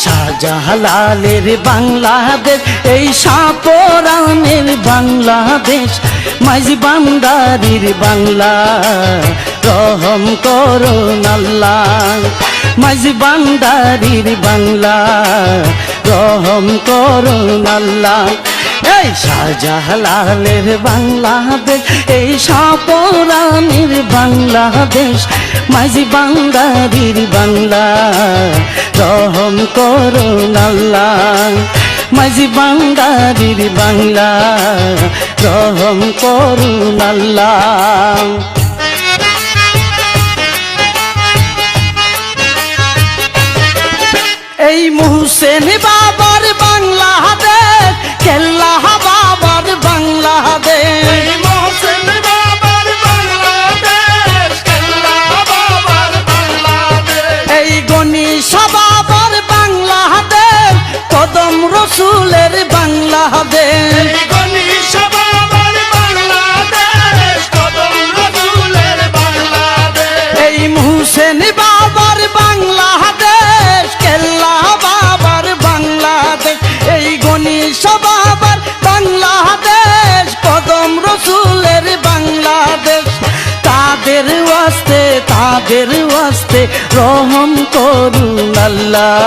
শাহজালালের বাংলাদেশ, এই সাপরানের বাংলাদেশ, মাঝি বান্দারির বাংলা, রহম করুন আল্লাহ। মাঝি বান্দারির বাংলা, রহম করুন আল্লাহ। এই শাহজালালের বাংলাদেশ, এই সাপরানের বাংলাদেশ, মাঝি বান্দারির বাংলা, রহম করুন আল্লাহ। মাঝি বান্দারির বাংলা, রহম করুন আল্লাহ। এই মুহসেন বাবার বাংলাদেশ, কেল্লা বাবার বাংলাদেশ, মোহসেন বাবার বাংলাদেশ, কেল্লা বাবার বাংলাদেশ। এই গণেশ বাবার বাংলাদেশ, কদম রসুলের বাংলাদেশ, এই গণেশ বাবার বাংলাদেশ, কদম রসুলের বাংলাদেশ। এই মুহসেন বাবার বাংলাদেশ, কেল্লা বাবার বাংলাদেশ, এই গণেশ বাবার বাংলাদেশ, কদম রসুলের বাংলাদেশ। তাদের ওয়াস্তে রহম করুন আল্লাহ।